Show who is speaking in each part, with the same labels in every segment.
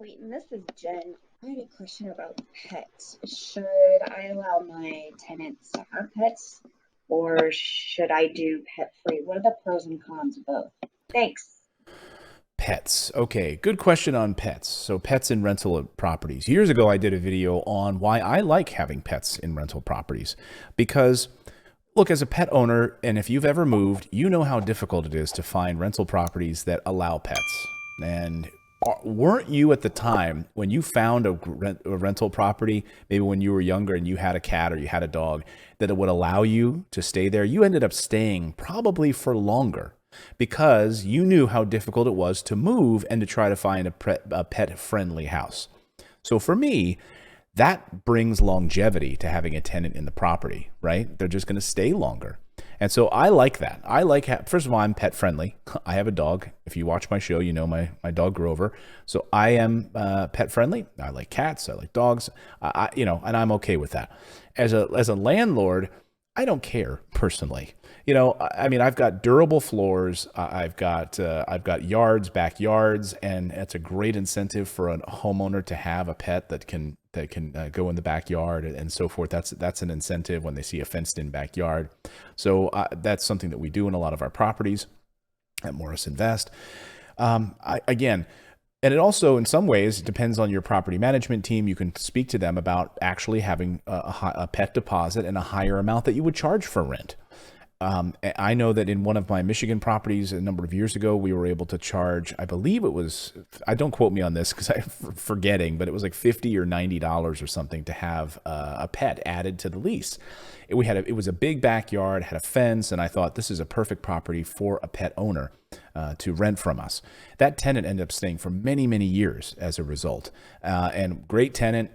Speaker 1: Clayton, this is Jen. I had a question about pets. Should I allow my tenants to have pets or should I do pet free? What are the pros and cons of both? Thanks.
Speaker 2: Pets. Okay, good question on pets. So, pets in rental properties. Years ago, I did a video on why I like having pets in rental properties. Because, look, as a pet owner, and if you've ever moved, you know how difficult it is to find rental properties that allow pets. And weren't you at the time when you found a rental property, maybe when you were younger and you had a cat or you had a dog, that it would allow you to stay there? You ended up staying probably for longer because you knew how difficult it was to move and to try to find a pet friendly house. So for me, that brings longevity to having a tenant in the property, right? They're just going to stay longer. And so I like that. I like, first of all, I'm pet friendly. I have a dog. If you watch my show, you know my dog Grover. So I am pet friendly. I like cats. I like dogs. And I'm okay with that. As a landlord, I don't care personally. I mean, I've got durable floors. I've got yards, backyards, and it's a great incentive for a homeowner to have a pet that can go in the backyard and so forth. That's an incentive when they see a fenced-in backyard. So that's something that we do in a lot of our properties at Morris Invest. Again. And it also, in some ways, depends on your property management team. You can speak to them about actually having a pet deposit and a higher amount that you would charge for rent. I know that in one of my Michigan properties a number of years ago, we were able to charge, I believe it was, I don't quote me on this because I'm forgetting, but it was like $50 or $90 or something to have a pet added to the lease. It was a big backyard, had a fence, and I thought this is a perfect property for a pet owner to rent from us. That tenant ended up staying for many, many years as a result. And great tenant,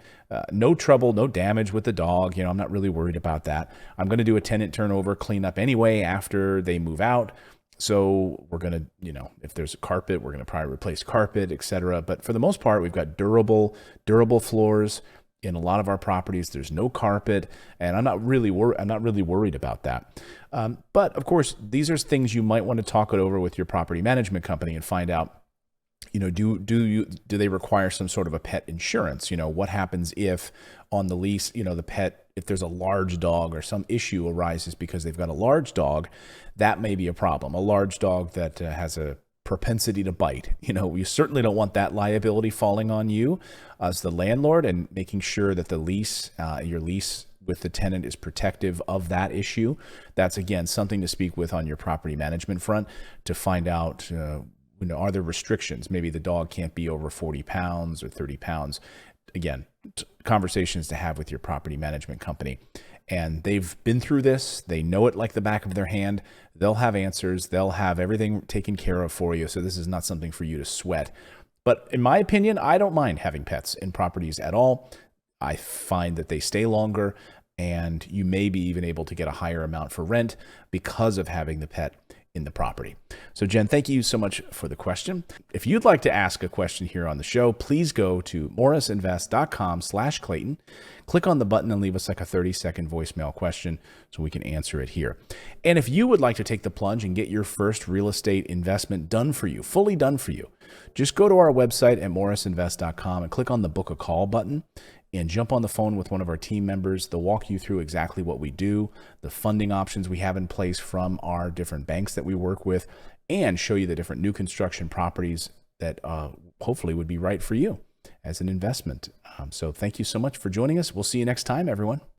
Speaker 2: no trouble, no damage with the dog. I'm not really worried about that. I'm going to do a tenant turnover cleanup anyway after they move out. So we're going to, if there's a carpet, we're going to probably replace carpet, etc. But for the most part, we've got durable floors. In a lot of our properties, there's no carpet, and I'm not really worried about that. But of course, these are things you might want to talk it over with your property management company and find out. Do they require some sort of a pet insurance? What happens if on the lease, the pet, if there's a large dog or some issue arises because they've got a large dog, that may be a problem. A large dog that has a propensity to bite. We certainly don't want that liability falling on you as the landlord, and making sure that your lease with the tenant is protective of that issue. That's, again, something to speak with on your property management front to find out, are there restrictions? Maybe the dog can't be over 40 pounds or 30 pounds. Again, conversations to have with your property management company. And they've been through this. They know it like the back of their hand. They'll have answers. They'll have everything taken care of for you. So this is not something for you to sweat. But in my opinion, I don't mind having pets in properties at all. I find that they stay longer, and you may be even able to get a higher amount for rent because of having the pet in the property. So Jen, thank you so much for the question. If you'd like to ask a question here on the show, please go to morrisinvest.com/Clayton. Click on the button and leave us like a 30-second voicemail question so we can answer it here. And if you would like to take the plunge and get your first real estate investment done for you, fully done for you, just go to our website at morrisinvest.com and click on the book a call button and jump on the phone with one of our team members. They'll walk you through exactly what we do, the funding options we have in place from our different banks that we work with, and show you the different new construction properties that hopefully would be right for you as an investment. So thank you so much for joining us. We'll see you next time, everyone.